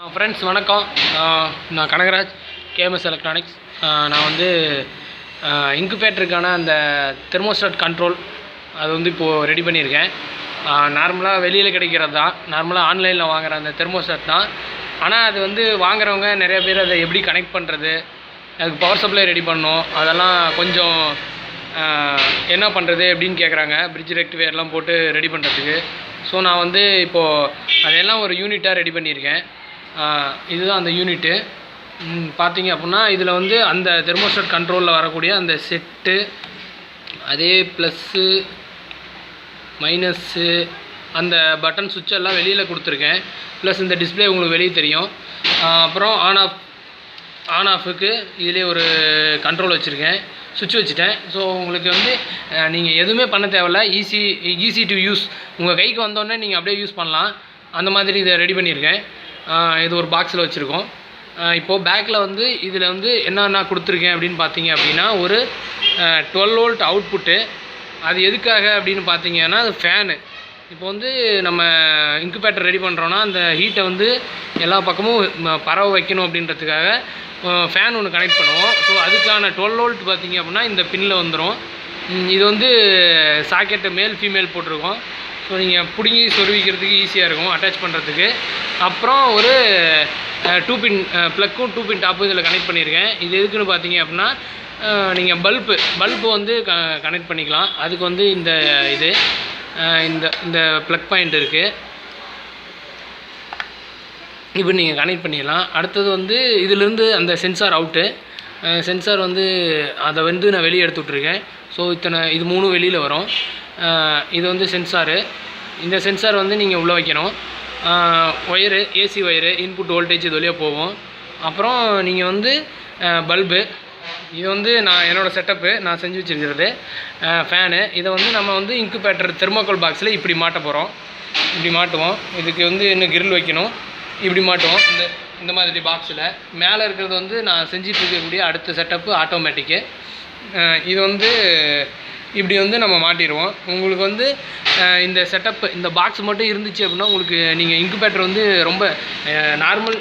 Friends வணக்கம். நான் Kanagaraj, KMS electronics. நான் வந்து இன்குபேட்டருக்கான அந்த தெர்மோஸ்டாட் கண்ட்ரோல் அது வந்து இப்போது ரெடி பண்ணியிருக்கேன். நார்மலாக வெளியில் கிடைக்கிறது தான், நார்மலாக ஆன்லைனில் வாங்குகிற அந்த தெர்மோஸ்டாட் தான். ஆனால் அது வந்து வாங்குறவங்க நிறைய பேர் அதை எப்படி கனெக்ட் பண்ணுறது, அதுக்கு பவர் சப்ளை ரெடி பண்ணணும், அதெல்லாம் கொஞ்சம் என்ன பண்ணுறது அப்படின்னு கேட்குறாங்க. பிரிட்ஜ் ரெக்டிஃபையர்லாம் போட்டு ரெடி பண்ணுறதுக்கு. ஸோ நான் வந்து இப்போது அதெல்லாம் ஒரு யூனிட்டாக ரெடி பண்ணியிருக்கேன். இதுதான் அந்த யூனிட்டு. பார்த்தீங்க அப்படின்னா இதில் வந்து அந்த தெர்மோஸ்டாட் கண்ட்ரோலில் வரக்கூடிய அந்த செட்டு, அதே ப்ளஸ்ஸு மைனஸ்ஸு அந்த பட்டன் சுவிட்ச் எல்லாம் வெளியில் கொடுத்துருக்கேன். ப்ளஸ் இந்த டிஸ்பிளே உங்களுக்கு வெளியே தெரியும். அப்புறம் ஆன் ஆஃபுக்கு இதிலே ஒரு கண்ட்ரோல் வச்சுருக்கேன், சுவிட்ச் வச்சுட்டேன். ஸோ உங்களுக்கு வந்து நீங்கள் எதுவுமே பண்ண தேவையில்ல, ஈஸி டு யூஸ். உங்கள் கைக்கு வந்தோடனே நீங்கள் அப்படியே யூஸ் பண்ணலாம். அந்த மாதிரி இதை ரெடி பண்ணியிருக்கேன். இது ஒரு பாக்ஸில் வச்சுருக்கோம். இப்போது பேக்கில் வந்து இதில் வந்து என்னென்ன கொடுத்துருக்கேன் அப்படின்னு பார்த்தீங்க அப்படின்னா, ஒரு 12 வோல்ட் அவுட்புட்டு. அது எதுக்காக அப்படின்னு பார்த்தீங்கன்னா, அது ஃபேனு. இப்போ வந்து நம்ம இன்குபேட்டர் ரெடி பண்ணுறோன்னா அந்த ஹீட்டை வந்து எல்லா பக்கமும் பரவ வைக்கணும் அப்படின்றதுக்காக ஃபேன் ஒன்று கனெக்ட் பண்ணுவோம். ஸோ அதுக்கான 12 வோல்ட் பார்த்தீங்க அப்படின்னா இந்த பின்னில் வந்துடும். இது வந்து சாக்கெட்டு மேல் ஃபீமேல் போட்டிருக்கோம். ஸோ நீங்கள் பிடுங்கி சொருவிக்கிறதுக்கு ஈஸியாக இருக்கும் அட்டாச் பண்ணுறதுக்கு. அப்புறம் ஒரு 2 பின் ப்ளக்கும் 2 பின் டாப்பும் இதில் கனெக்ட் பண்ணியிருக்கேன். இது எதுக்குன்னு பார்த்தீங்க அப்படின்னா, நீங்கள் பல்பு வந்து கனெக்ட் பண்ணிக்கலாம். அதுக்கு வந்து இந்த இந்த ப்ளக் பாயிண்ட் இருக்குது, இப்போ நீங்கள் கனெக்ட் பண்ணிடலாம். அடுத்தது வந்து இதிலேருந்து அந்த சென்சார் அவுட்டு. சென்சார் வந்து அதை வந்து நான் வெளியே எடுத்து விட்ருக்கேன். ஸோ இது 3 வெளியில் வரும். இது வந்து சென்சாரு. இந்த சென்சார் வந்து நீங்கள் உள்ளே வைக்கணும். Wire, AC wire, input voltage இது வழியாக போகும். அப்புறம் நீங்கள் வந்து பல்பு, இது வந்து என்னோடய செட்டப்பு நான் செஞ்சு வச்சுருக்கிறது. ஃபேனு, இதை வந்து நம்ம வந்து இன்குபேட்டர் தெர்மோகோல் பாக்ஸில் இப்படி மாட்ட போகிறோம். இப்படி மாட்டுவோம். இதுக்கு வந்து இன்னும் கிரில் வைக்கணும். இப்படி மாட்டுவோம் இந்த மாதிரி பாக்ஸில். மேலே இருக்கிறது வந்து நான் செஞ்சுட்டு இருக்கக்கூடிய அடுத்த செட்டப்பு ஆட்டோமேட்டிக்கு. இது வந்து இப்படி வந்து நம்ம மாட்டிடுவோம். உங்களுக்கு வந்து இந்த செட்டப், இந்த பாக்ஸ் மட்டும் இருந்துச்சு அப்படின்னா உங்களுக்கு நீங்கள் இன்குபேட்டர் வந்து ரொம்ப நார்மல்